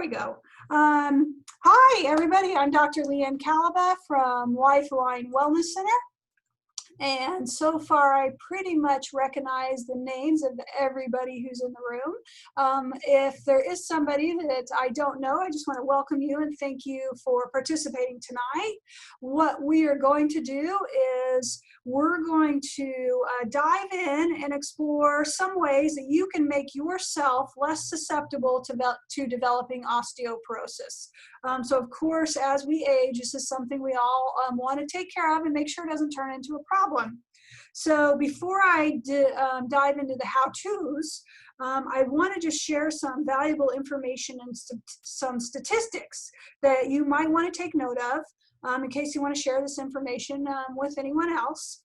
we go. Hi, everybody. I'm Dr. Leanne Calaba from Lifeline Wellness Center. And so far, I pretty much recognize the names of everybody who's in the room. If there is somebody that I don't know, I just want to welcome you and thank you for participating tonight. What we are going to do is we're going to dive in and explore some ways that you can make yourself less susceptible to developing osteoporosis. So of course, as we age, this is something we all want to take care of and make sure it doesn't turn into a problem. So before I dive into the how-tos, I want to just share some valuable information and some statistics that you might want to take note of in case you want to share this information with anyone else.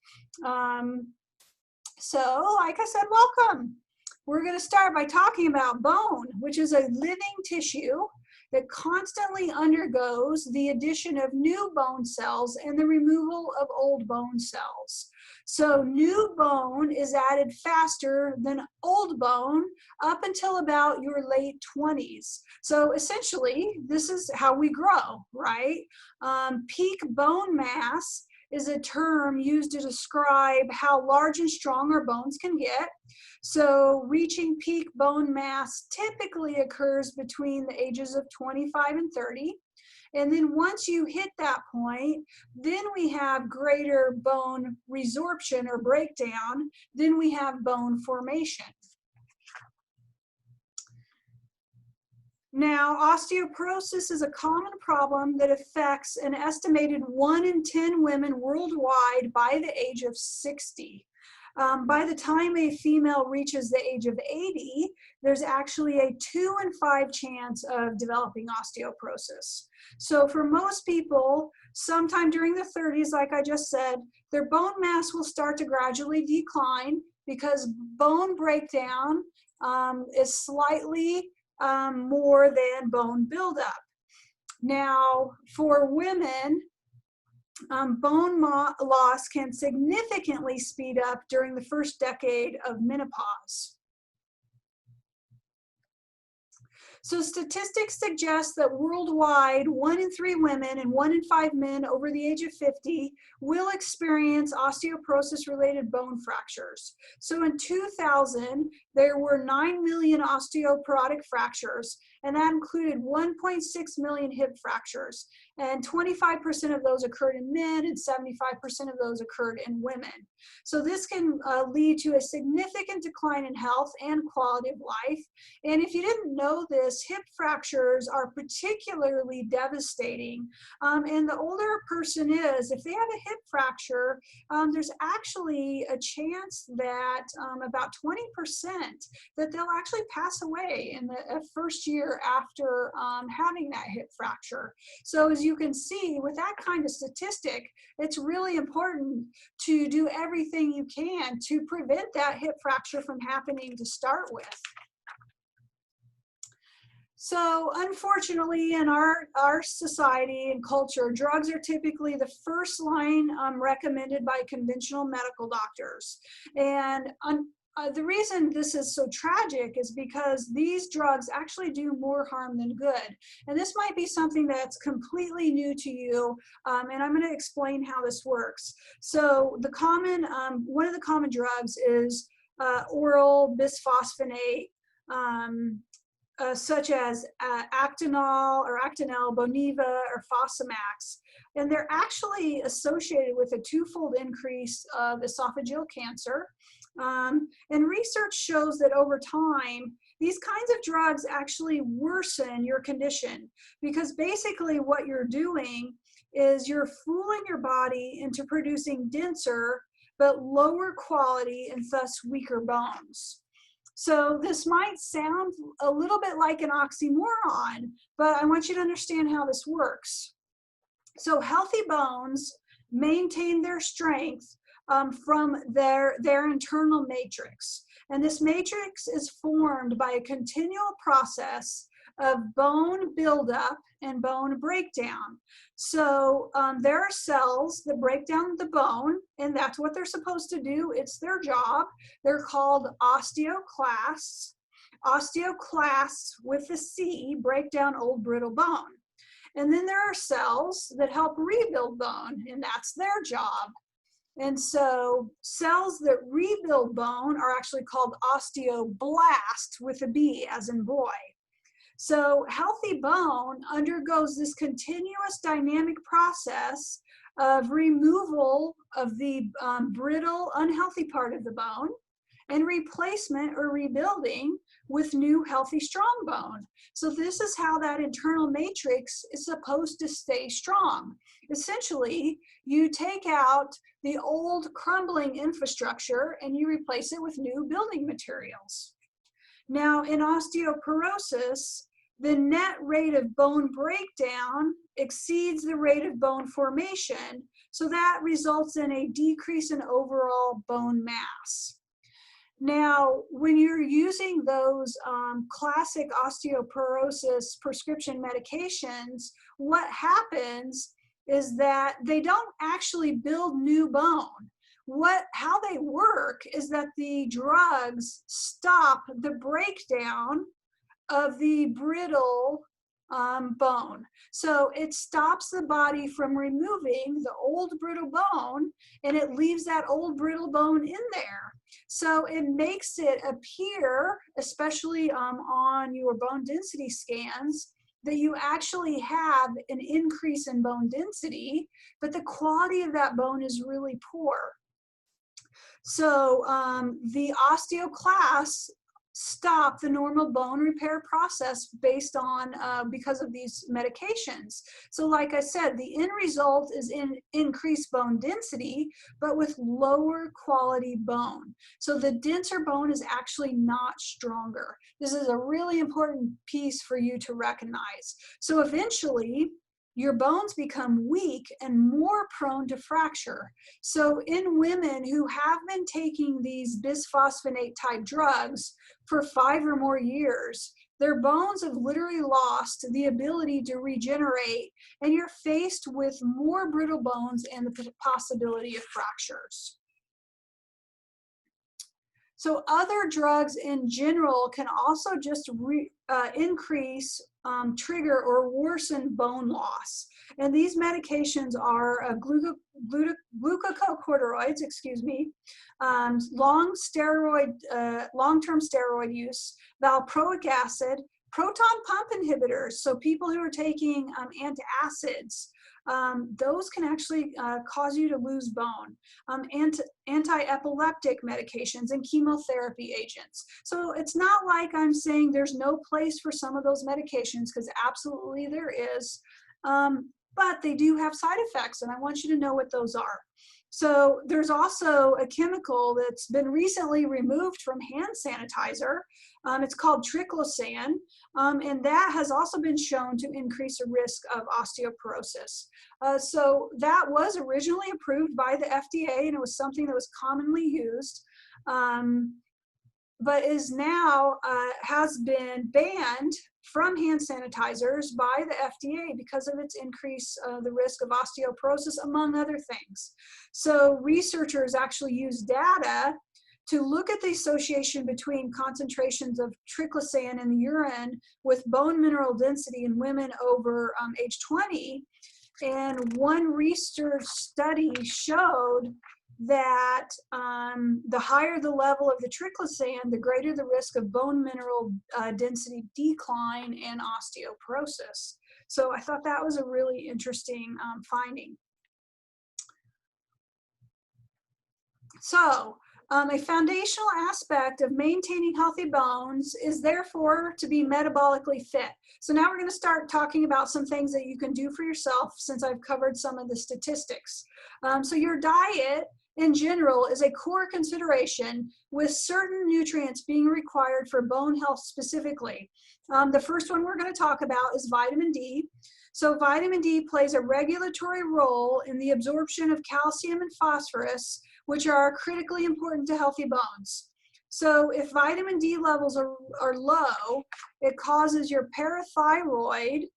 So like I said, welcome. We're going to start by talking about bone, which is a living tissue that constantly undergoes the addition of new bone cells and the removal of old bone cells. So new bone is added faster than old bone up until about your late 20s. So essentially, this is how we grow, right? Peak bone mass is a term used to describe how large and strong our bones can get. So reaching peak bone mass typically occurs between the ages of 25 and 30. And then once you hit that point, then we have greater bone resorption or breakdown, then we have bone formation. Now, osteoporosis is a common problem that affects an estimated 1 in 10 women worldwide by the age of 60. By the time a female reaches the age of 80, there's actually a 2 in 5 chance of developing osteoporosis. So for most people, sometime during the 30s, like I just said, their bone mass will start to gradually decline because bone breakdown is slightly more than bone buildup. Now, for women, bone loss can significantly speed up during the first decade of menopause. So statistics suggest that worldwide, 1 in 3 women and 1 in 5 men over the age of 50 will experience osteoporosis-related bone fractures. So in 2000, there were 9 million osteoporotic fractures, and that included 1.6 million hip fractures. And 25% of those occurred in men and 75% of those occurred in women. So this can lead to a significant decline in health and quality of life. And if you didn't know this, hip fractures are particularly devastating. And the older a person is, if they have a hip fracture, there's actually a chance that about 20% that they'll actually pass away in the first year after having that hip fracture. So as you can see, with that kind of statistic, it's really important to do everything you can to prevent that hip fracture from happening to start with. So unfortunately, in our society and culture, drugs are typically the first line recommended by conventional medical doctors. And the reason this is so tragic is because these drugs actually do more harm than good. And this might be something that's completely new to you, and I'm going to explain how this works. So the one of the common drugs is oral bisphosphonate, such as Actonol or Actonel, Boniva, or Fosamax. And they're actually associated with a 2-fold increase of esophageal cancer. And research shows that over time, these kinds of drugs actually worsen your condition because basically what you're doing is you're fooling your body into producing denser but lower quality and thus weaker bones. So this might sound a little bit like an oxymoron, but I want you to understand how this works. So healthy bones maintain their strength from their internal matrix. And this matrix is formed by a continual process of bone buildup and bone breakdown. So there are cells that break down the bone, and that's what they're supposed to do. It's their job. They're called osteoclasts. Osteoclasts with the C break down old brittle bone. And then there are cells that help rebuild bone, and that's their job. And so cells that rebuild bone are actually called osteoblasts with a B as in boy. So healthy bone undergoes this continuous dynamic process of removal of the brittle, unhealthy part of the bone and replacement or rebuilding with new, healthy, strong bone. So this is how that internal matrix is supposed to stay strong. Essentially, you take out the old crumbling infrastructure and you replace it with new building materials. Now, in osteoporosis, the net rate of bone breakdown exceeds the rate of bone formation, so that results in a decrease in overall bone mass. Now, when you're using those classic osteoporosis prescription medications, what happens is that they don't actually build new bone. How they work is that the drugs stop the breakdown of the brittle bone. So it stops the body from removing the old brittle bone, and it leaves that old brittle bone in there. So it makes it appear, especially on your bone density scans, that you actually have an increase in bone density, but the quality of that bone is really poor. So the osteoclasts stop the normal bone repair process based on because of these medications. So like I said, the end result is increased bone density, but with lower quality bone. So the denser bone is actually not stronger. This is a really important piece for you to recognize. So eventually, your bones become weak and more prone to fracture. So in women who have been taking these bisphosphonate type drugs for 5 or more years, their bones have literally lost the ability to regenerate, and you're faced with more brittle bones and the possibility of fractures. So other drugs in general can also just increase, trigger, or worsen bone loss. And these medications are glucocorticoids, long-term steroid use, valproic acid, proton pump inhibitors. So people who are taking antacids, those can actually cause you to lose bone. Anti-epileptic medications and chemotherapy agents. So it's not like I'm saying there's no place for some of those medications, because absolutely there is, but they do have side effects, and I want you to know what those are. So there's also a chemical that's been recently removed from hand sanitizer. It's called triclosan, and that has also been shown to increase the risk of osteoporosis. So that was originally approved by the FDA, and it was something that was commonly used, but is now has been banned from hand sanitizers by the FDA because of its increase the risk of osteoporosis, among other things. So researchers actually use data to look at the association between concentrations of triclosan in the urine with bone mineral density in women over age 20. And one research study showed that the higher the level of the triclosan, the greater the risk of bone mineral density decline and osteoporosis. So I thought that was a really interesting finding. So a foundational aspect of maintaining healthy bones is therefore to be metabolically fit. So now we're going to start talking about some things that you can do for yourself, since I've covered some of the statistics. So your diet in general is a core consideration, with certain nutrients being required for bone health specifically. The first one we're going to talk about is vitamin D. So vitamin D plays a regulatory role in the absorption of calcium and phosphorus, which are critically important to healthy bones. So if vitamin D levels are low, it causes your parathyroid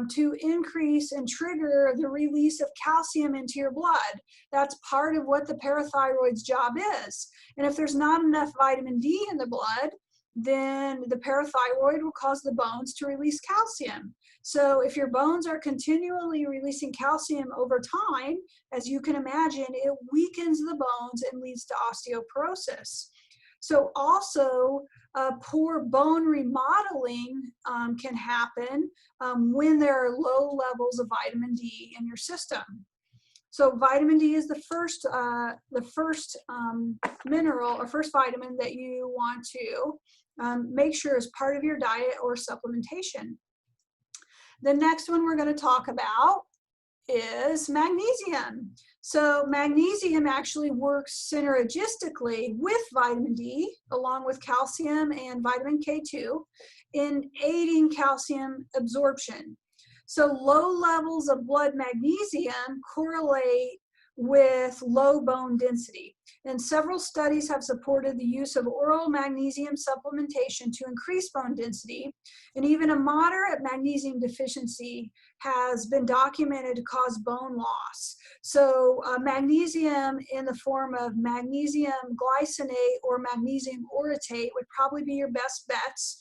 to increase and trigger the release of calcium into your blood. That's part of what the parathyroid's job is. And if there's not enough vitamin D in the blood, then the parathyroid will cause the bones to release calcium. So if your bones are continually releasing calcium over time, as you can imagine, it weakens the bones and leads to osteoporosis. So also, poor bone remodeling can happen when there are low levels of vitamin D in your system. So vitamin D is the first mineral or first vitamin that you want to make sure is part of your diet or supplementation. The next one we're going to talk about is magnesium. So magnesium actually works synergistically with vitamin D, along with calcium and vitamin K2, in aiding calcium absorption. So low levels of blood magnesium correlate with low bone density. And several studies have supported the use of oral magnesium supplementation to increase bone density. And even a moderate magnesium deficiency has been documented to cause bone loss. So magnesium in the form of magnesium glycinate or magnesium orotate would probably be your best bets.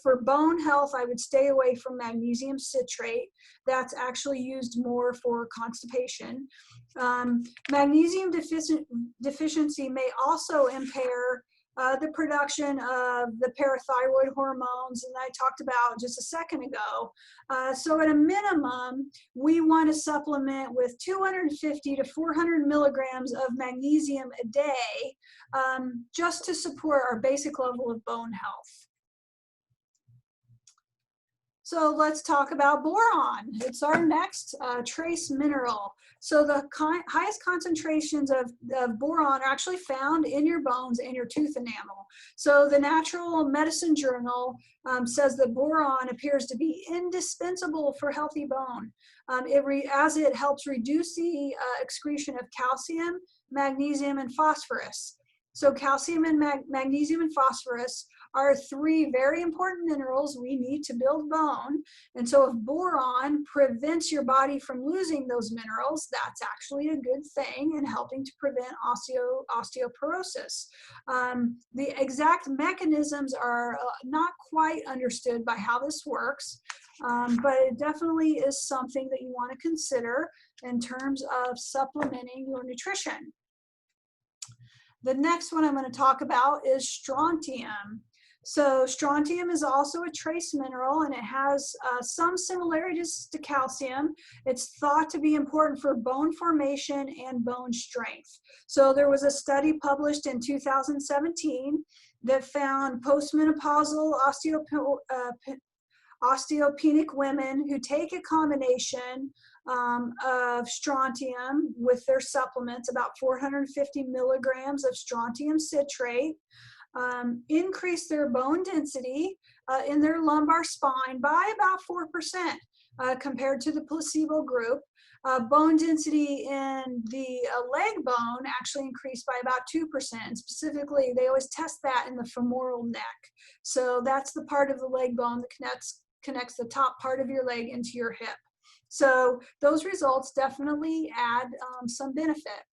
For bone health, I would stay away from magnesium citrate. That's actually used more for constipation. Magnesium deficiency may also impair the production of the parathyroid hormones, and I talked about just a second ago. So at a minimum, we want to supplement with 250 to 400 milligrams of magnesium a day just to support our basic level of bone health. So let's talk about boron. It's our next trace mineral. So the highest concentrations of boron are actually found in your bones and your tooth enamel. So the Natural Medicine Journal says that boron appears to be indispensable for healthy bone, as it helps reduce the excretion of calcium, magnesium, and phosphorus. So calcium and magnesium and phosphorus are three very important minerals we need to build bone. And so if boron prevents your body from losing those minerals, that's actually a good thing in helping to prevent osteoporosis. The exact mechanisms are not quite understood by how this works, but it definitely is something that you want to consider in terms of supplementing your nutrition. The next one I'm going to talk about is strontium. So strontium is also a trace mineral, and it has some similarities to calcium. It's thought to be important for bone formation and bone strength. So there was a study published in 2017 that found postmenopausal osteopenic women who take a combination of strontium with their supplements, about 450 milligrams of strontium citrate, increase their bone density in their lumbar spine by about 4% compared to the placebo group. Bone density in the leg bone actually increased by about 2%. Specifically, they always test that in the femoral neck. So that's the part of the leg bone that connects the top part of your leg into your hip. So those results definitely add some benefit.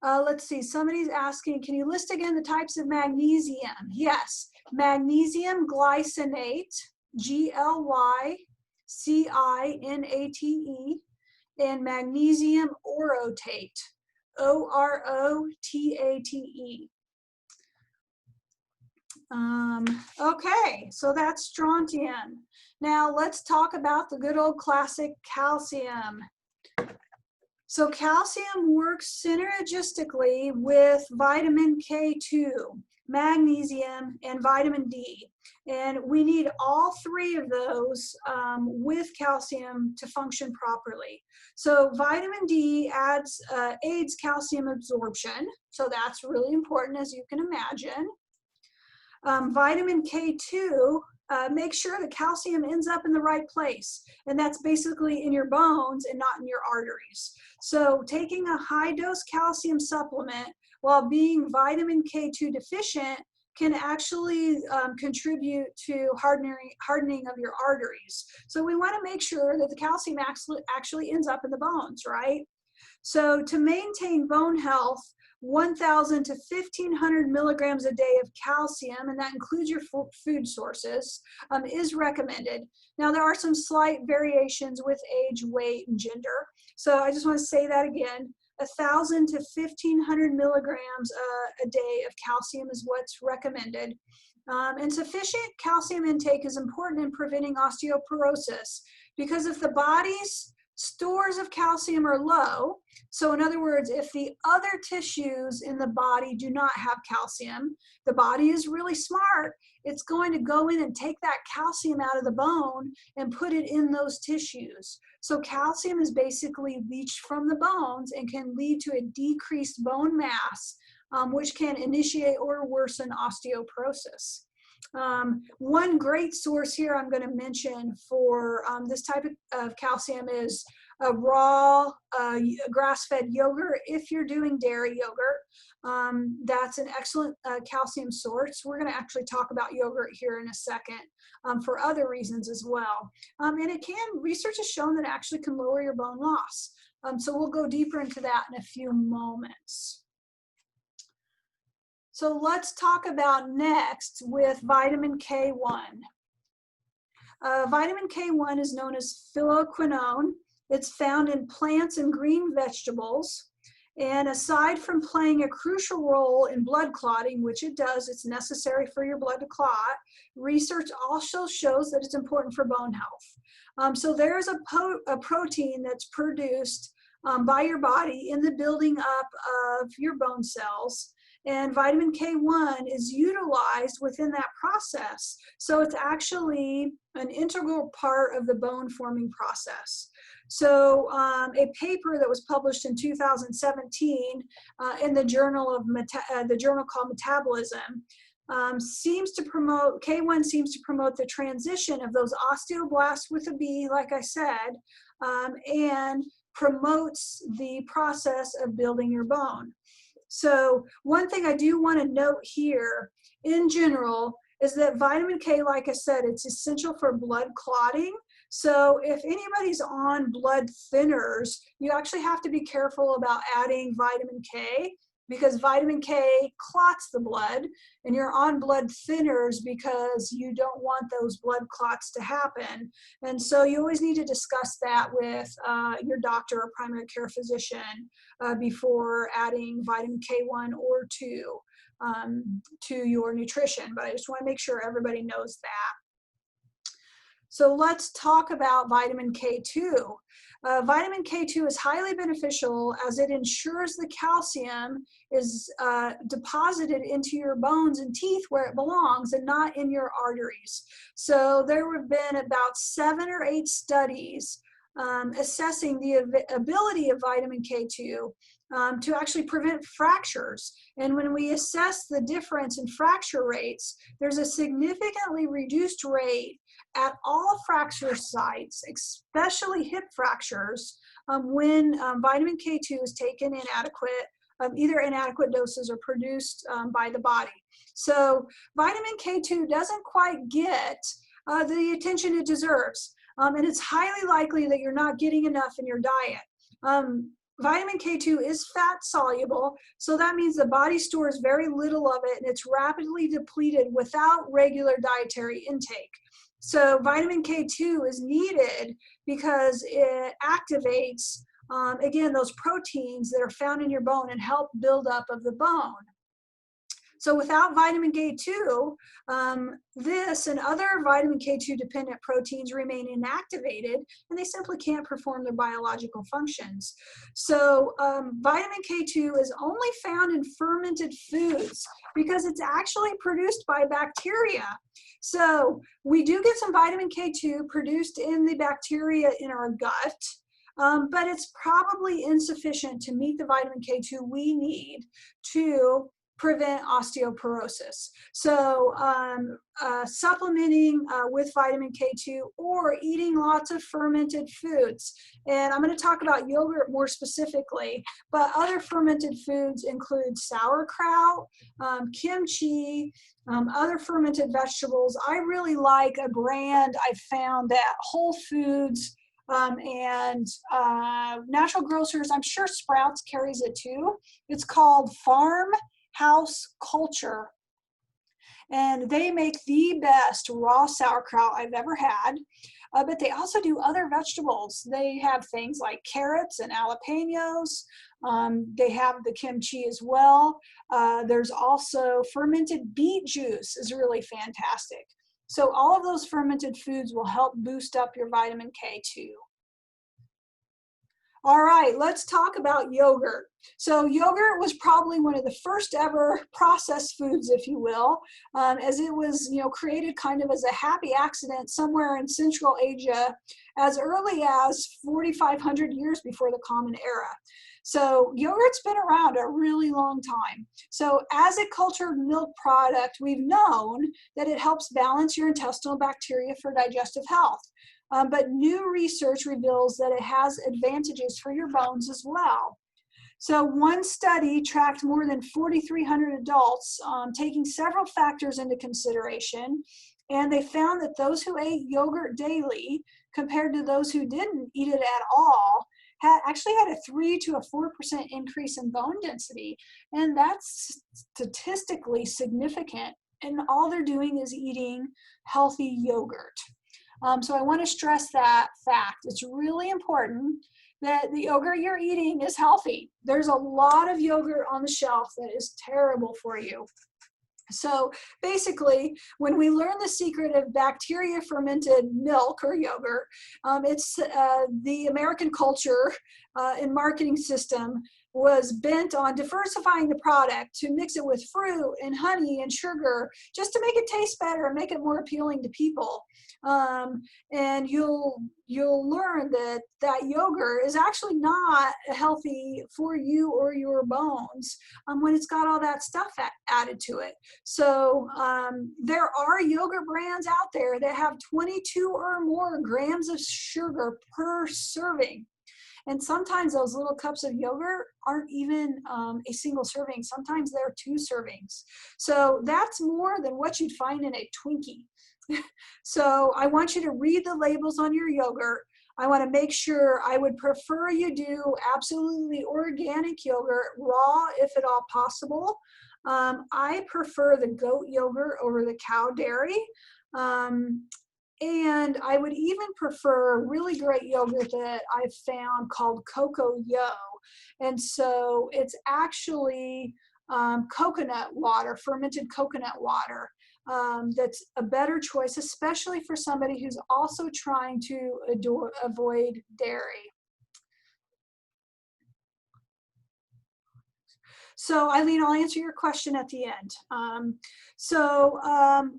Let's see, somebody's asking, can you list again the types of magnesium? Yes, magnesium glycinate, Glycinate, and magnesium orotate, Orotate. Okay, so that's strontium. Now let's talk about the good old classic calcium. So calcium works synergistically with vitamin K2, magnesium, and vitamin D. And we need all three of those with calcium to function properly. So vitamin D aids calcium absorption. So that's really important, as you can imagine. Vitamin K2 makes sure the calcium ends up in the right place, and that's basically in your bones and not in your arteries. So taking a high dose calcium supplement while being vitamin K2 deficient can actually contribute to hardening of your arteries. So we want to make sure that the calcium actually ends up in the bones, right? So to maintain bone health, 1,000 to 1,500 milligrams a day of calcium, and that includes your food sources, is recommended. Now, there are some slight variations with age, weight, and gender. So I just want to say that again. 1,000 to 1,500 milligrams a day of calcium is what's recommended. And sufficient calcium intake is important in preventing osteoporosis, because if the body's stores of calcium are low, so in other words, if the other tissues in the body do not have calcium, the body is really smart. It's going to go in and take that calcium out of the bone and put it in those tissues. So calcium is basically leached from the bones and can lead to a decreased bone mass, which can initiate or worsen osteoporosis. One great source here I'm going to mention for this type of calcium is a raw grass-fed yogurt. If you're doing dairy yogurt, that's an excellent calcium source. We're going to actually talk about yogurt here in a second for other reasons as well. And research has shown that it actually can lower your bone loss. So we'll go deeper into that in a few moments. So let's talk about next with vitamin K1. Vitamin K1 is known as phylloquinone. It's found in plants and green vegetables. And aside from playing a crucial role in blood clotting, which it does, it's necessary for your blood to clot, research also shows that it's important for bone health. So there's a protein that's produced by your body in the building up of your bone cells. And vitamin K1 is utilized within that process. So it's actually an integral part of the bone forming process. So a paper that was published in 2017 in the journal called Metabolism seems to promote, K1 seems to promote the transition of those osteoblasts with a B, like I said, and promotes the process of building your bone. So one thing I do want to note here in general is that vitamin K, like I said, it's essential for blood clotting. So if anybody's on blood thinners, you actually have to be careful about adding vitamin K, because vitamin K clots the blood, and you're on blood thinners because you don't want those blood clots to happen. And so you always need to discuss that with your doctor or primary care physician before adding vitamin K1 or 2 to your nutrition. But I just want to make sure everybody knows that. So let's talk about vitamin K2. Vitamin K2 is highly beneficial as it ensures the calcium is deposited into your bones and teeth where it belongs and not in your arteries. So there have been about 7 or 8 studies assessing the ability of vitamin K2 to actually prevent fractures. And when we assess the difference in fracture rates, there's a significantly reduced rate at all fracture sites, especially hip fractures, when vitamin K2 is taken in either inadequate doses or produced by the body. So vitamin K2 doesn't quite get the attention it deserves. And it's highly likely that you're not getting enough in your diet. Vitamin K2 is fat soluble, so that means the body stores very little of it and it's rapidly depleted without regular dietary intake. So vitamin K2 is needed because it activates, again, those proteins that are found in your bone and help build up of the bone. So without vitamin K2, this and other vitamin K2 dependent proteins remain inactivated and they simply can't perform their biological functions. So vitamin K2 is only found in fermented foods because it's actually produced by bacteria. So we do get some vitamin K2 produced in the bacteria in our gut, but it's probably insufficient to meet the vitamin K2 we need to prevent osteoporosis. So supplementing with vitamin K2 or eating lots of fermented foods. And I'm going to talk about yogurt more specifically, but other fermented foods include sauerkraut, kimchi, other fermented vegetables. I really like a brand I found at Whole Foods Natural grocers, I'm sure Sprouts carries it too. It's called Farmhouse Culture. And they make the best raw sauerkraut I've ever had. But they also do other vegetables. They have things like carrots and jalapenos. They have the kimchi as well. There's also fermented beet juice is really fantastic. So all of those fermented foods will help boost up your vitamin K too. All right, let's talk about yogurt. So yogurt was probably one of the first ever processed foods, if you will, as it was, created kind of as a happy accident somewhere in Central Asia as early as 4,500 years before the Common Era. So yogurt's been around a really long time. So as a cultured milk product, we've known that it helps balance your intestinal bacteria for digestive health. But new research reveals that it has advantages for your bones as well. So one study tracked more than 4,300 adults, taking several factors into consideration, and they found that those who ate yogurt daily compared to those who didn't eat it at all actually had a 3 to a 4% increase in bone density, and that's statistically significant, and all they're doing is eating healthy yogurt. So I want to stress that fact. It's really important that the yogurt you're eating is healthy. There's a lot of yogurt on the shelf that is terrible for you. So basically, when we learn the secret of bacteria fermented milk or yogurt, it's the American culture and marketing system was bent on diversifying the product to mix it with fruit and honey and sugar just to make it taste better and make it more appealing to people. And you'll learn that yogurt is actually not healthy for you or your bones when it's got all that stuff added to it. So there are yogurt brands out there that have 22 or more grams of sugar per serving. And sometimes those little cups of yogurt aren't even a single serving. Sometimes they're 2 servings. So that's more than what you'd find in a Twinkie. So I want you to read the labels on your yogurt. I want to make sure, I would prefer you do absolutely organic yogurt, raw if at all possible. I prefer the goat yogurt over the cow dairy. And I would even prefer a really great yogurt that I've found called Cocoa Yo. And so it's actually coconut water, fermented coconut water. That's a better choice, especially for somebody who's also trying to avoid dairy. So Eileen, I'll answer your question at the end.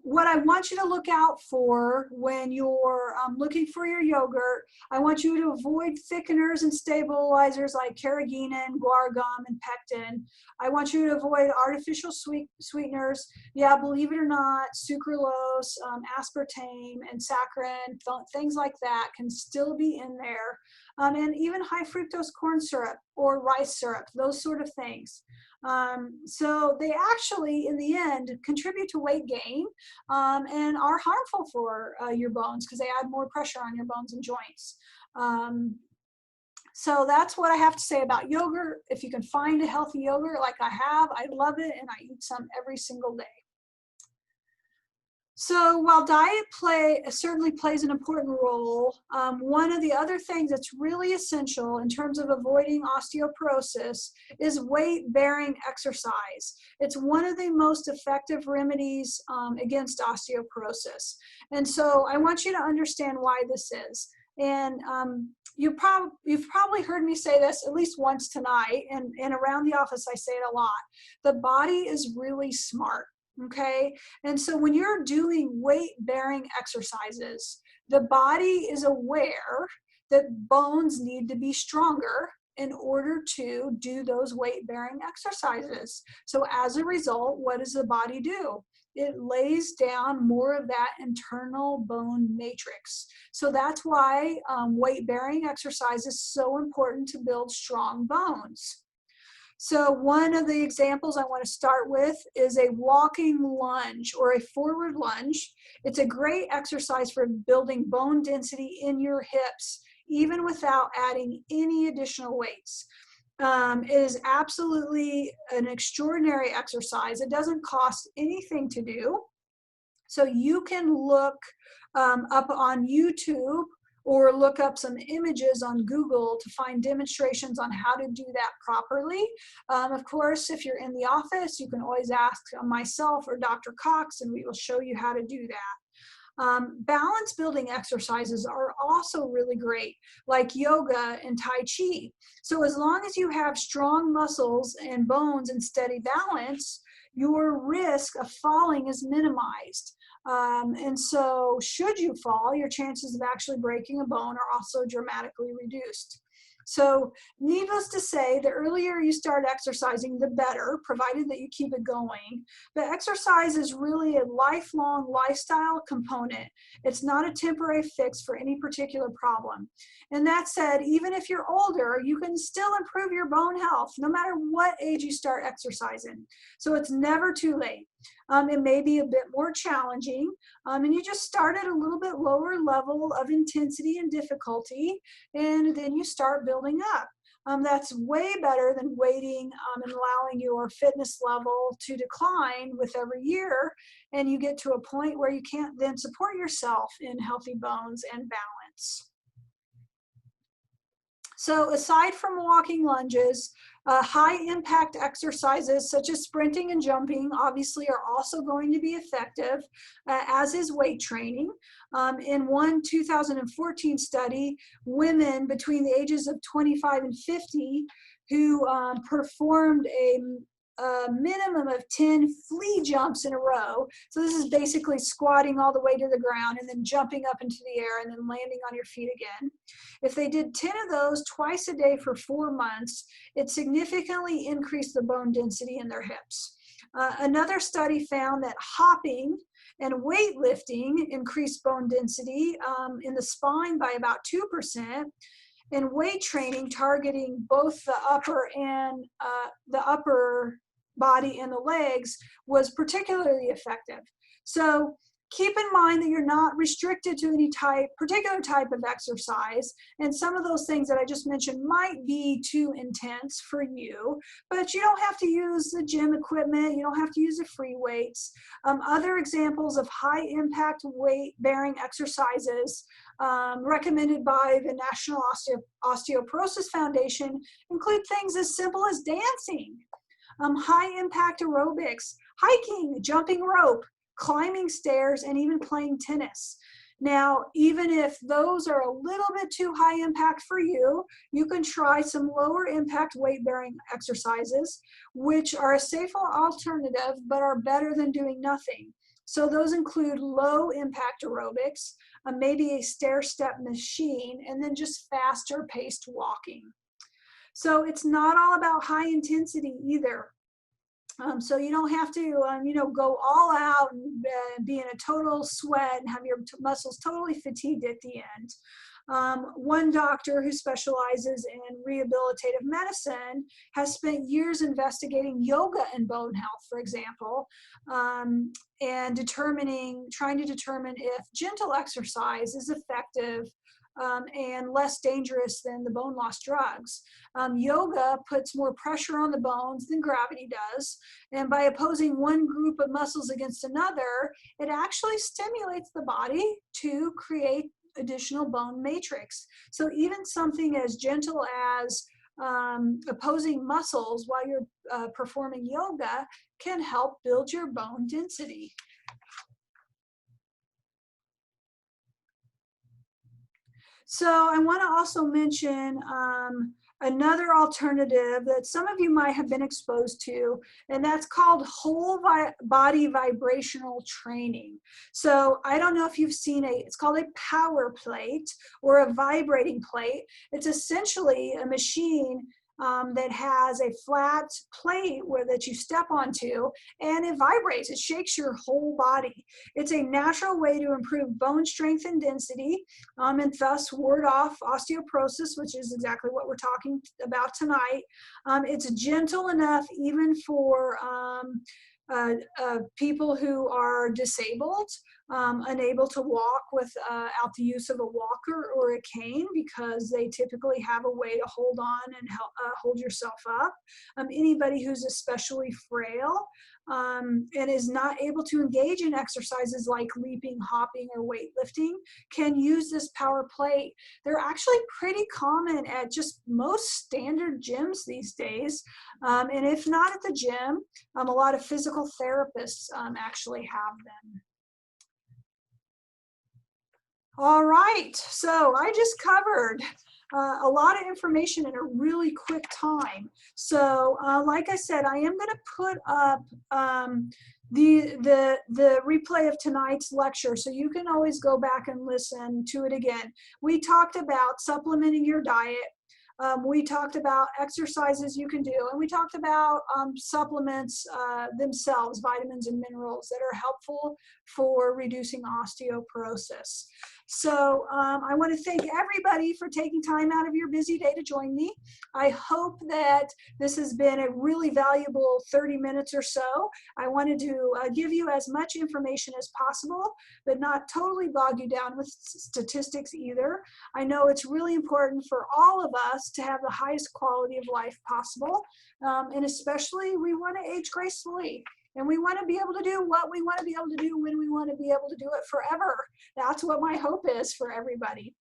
What I want you to look out for when you're looking for your yogurt, I want you to avoid thickeners and stabilizers like carrageenan, guar gum, and pectin. I want you to avoid artificial sweeteners. Yeah, believe it or not, sucralose, aspartame, and saccharin, things like that can still be in there. And even high fructose corn syrup or rice syrup, those sort of things. So they actually, in the end, contribute to weight gain and are harmful for your bones because they add more pressure on your bones and joints. So that's what I have to say about yogurt. If you can find a healthy yogurt like I have, I love it, and I eat some every single day. So while diet certainly plays an important role, one of the other things that's really essential in terms of avoiding osteoporosis is weight-bearing exercise. It's one of the most effective remedies against osteoporosis. And so I want you to understand why this is. And you've probably heard me say this at least once tonight, and around the office I say it a lot. The body is really smart. Okay, and so when you're doing weight-bearing exercises, the body is aware that bones need to be stronger in order to do those weight-bearing exercises. So as a result, what does the body do? It lays down more of that internal bone matrix. So that's why weight-bearing exercise is so important to build strong bones. So one of the examples I want to start with is a walking lunge or a forward lunge. It's a great exercise for building bone density in your hips even without adding any additional weights. It is absolutely an extraordinary exercise. It doesn't cost anything to do. So you can look up on YouTube or look up some images on Google to find demonstrations on how to do that properly. Of course, if you're in the office, you can always ask myself or Dr. Cox, and we will show you how to do that. Balance building exercises are also really great, like yoga and Tai Chi. So as long as you have strong muscles and bones and steady balance, your risk of falling is minimized. And so should you fall, your chances of actually breaking a bone are also dramatically reduced. So needless to say, the earlier you start exercising, the better, provided that you keep it going. But exercise is really a lifelong lifestyle component. It's not a temporary fix for any particular problem. And that said, even if you're older, you can still improve your bone health, no matter what age you start exercising. So it's never too late. It may be a bit more challenging, and you just start at a little bit lower level of intensity and difficulty, and then you start building up. That's way better than waiting and allowing your fitness level to decline with every year, and you get to a point where you can't then support yourself in healthy bones and balance. So aside from walking lunges, high impact exercises such as sprinting and jumping obviously are also going to be effective, as is weight training. In one 2014 study, women between the ages of 25 and 50 who performed a minimum of 10 flea jumps in a row. So this is basically squatting all the way to the ground and then jumping up into the air and then landing on your feet again. If they did 10 of those twice a day for 4 months, it significantly increased the bone density in their hips. Another study found that hopping and weightlifting increased bone density in the spine by about 2%. And weight training targeting both the upper body and the legs was particularly effective. So keep in mind that you're not restricted to any particular type of exercise, and some of those things that I just mentioned might be too intense for you, but you don't have to use the gym equipment, you don't have to use the free weights. Other examples of high impact weight bearing exercises recommended by the National Osteoporosis Foundation include things as simple as dancing, high impact aerobics, hiking, jumping rope, climbing stairs, and even playing tennis. Now, even if those are a little bit too high impact for you, you can try some lower impact weight bearing exercises, which are a safer alternative but are better than doing nothing. So those include low impact aerobics, maybe a stair step machine, and then just faster paced walking. So it's not all about high intensity either. So you don't have to, go all out and be in a total sweat and have your muscles totally fatigued at the end. One doctor who specializes in rehabilitative medicine has spent years investigating yoga and bone health, for example, and trying to determine if gentle exercise is effective and less dangerous than the bone loss drugs. Yoga puts more pressure on the bones than gravity does, and by opposing one group of muscles against another, it actually stimulates the body to create additional bone matrix. So even something as gentle as opposing muscles while you're performing yoga can help build your bone density. So I want to also mention another alternative that some of you might have been exposed to, and that's called whole body vibrational training. So I don't know if you've seen it's called a power plate or a vibrating plate. It's essentially a machine that has a flat plate that you step onto, and it vibrates. It shakes your whole body. It's a natural way to improve bone strength and density, and thus ward off osteoporosis, which is exactly what we're talking about tonight. It's gentle enough even for people who are disabled, unable to walk without the use of a walker or a cane because they typically have a way to hold on and help hold yourself up. Anybody who's especially frail and is not able to engage in exercises like leaping, hopping, or weightlifting can use this power plate. They're actually pretty common at just most standard gyms these days. And if not at the gym, a lot of physical therapists actually have them. All right, so I just covered a lot of information in a really quick time. So like I said, I am going to put up the replay of tonight's lecture, so you can always go back and listen to it again. We talked about supplementing your diet. We talked about exercises you can do, and we talked about supplements themselves, vitamins and minerals that are helpful for reducing osteoporosis. So I want to thank everybody for taking time out of your busy day to join me. I hope that this has been a really valuable 30 minutes or so. I wanted to give you as much information as possible, but not totally bog you down with statistics either. I know it's really important for all of us to have the highest quality of life possible, and especially we want to age gracefully. And we want to be able to do what we want to be able to do when we want to be able to do it forever. That's what my hope is for everybody.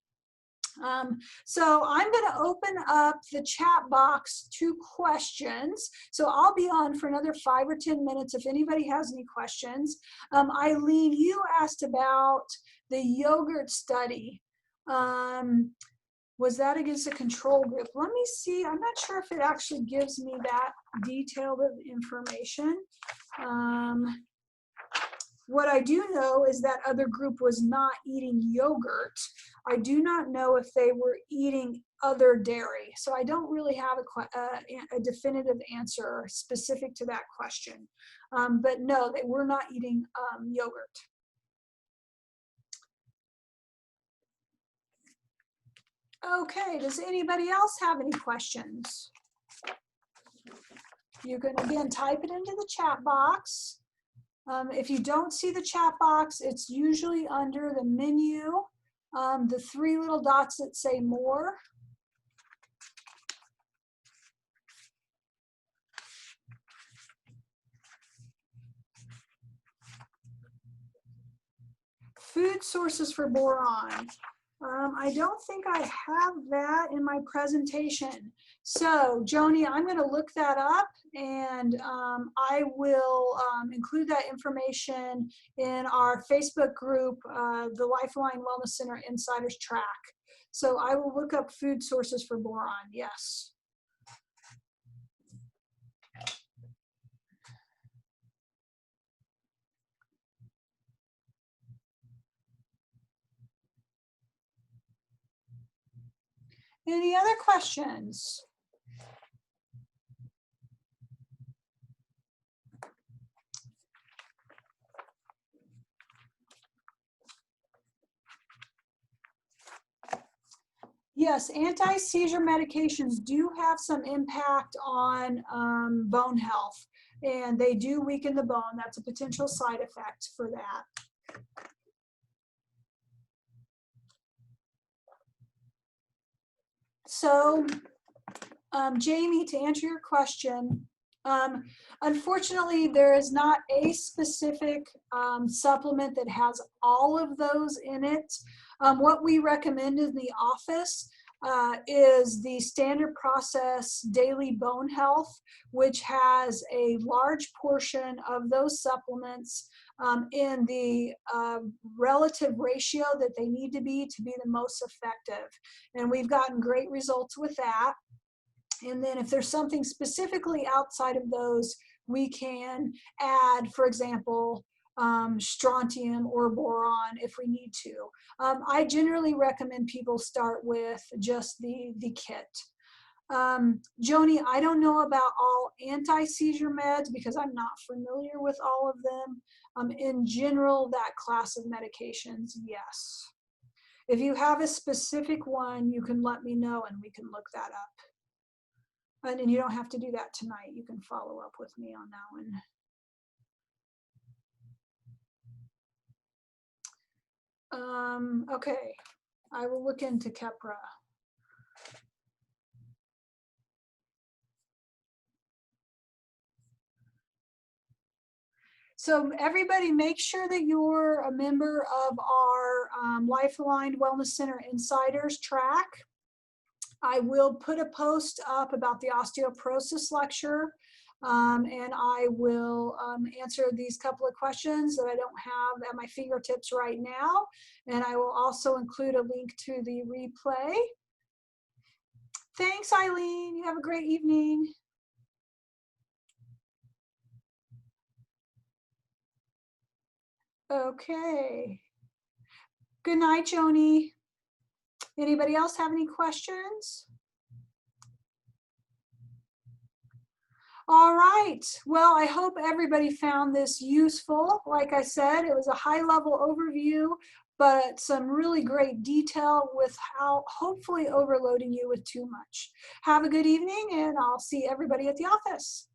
So I'm going to open up the chat box to questions. So I'll be on for another 5 or 10 minutes if anybody has any questions. Eileen, you asked about the yogurt study. Was that against a control group? Let me see. I'm not sure if it actually gives me that detailed information. What I do know is that other group was not eating yogurt. I do not know if they were eating other dairy. So I don't really have a definitive answer specific to that question. But no, they were not eating yogurt. Okay, does anybody else have any questions? You can, again, type it into the chat box. If you don't see the chat box, it's usually under the menu, the 3 little dots that say more. Food sources for boron. I don't think I have that in my presentation. So, Joni, I'm going to look that up, and I will include that information in our Facebook group, the Lifeline Wellness Center Insiders Track. So I will look up food sources for boron, yes. Any other questions? Yes, anti-seizure medications do have some impact on bone health, and they do weaken the bone. That's a potential side effect for that. So, Jamie, to answer your question, unfortunately, there is not a specific supplement that has all of those in it. What we recommend in the office is the Standard Process Daily Bone Health, which has a large portion of those supplements in the relative ratio that they need to be the most effective. And we've gotten great results with that. And then if there's something specifically outside of those, we can add, for example, strontium or boron if we need to. I generally recommend people start with just the kit. Joni, I don't know about all anti-seizure meds because I'm not familiar with all of them. In general, that class of medications, yes. If you have a specific one, you can let me know and we can look that up. And you don't have to do that tonight. You can follow up with me on that one. Okay, I will look into Kepra. So everybody make sure that you're a member of our Life Aligned Wellness Center Insiders track. I will put a post up about the osteoporosis lecture, and I will answer these couple of questions that I don't have at my fingertips right now. And I will also include a link to the replay. Thanks, Eileen. You have a great evening. Okay. Good night, Joni. Anybody else have any questions? All right. Well, I hope everybody found this useful. Like I said, it was a high-level overview, but some really great detail without hopefully overloading you with too much. Have a good evening, and I'll see everybody at the office.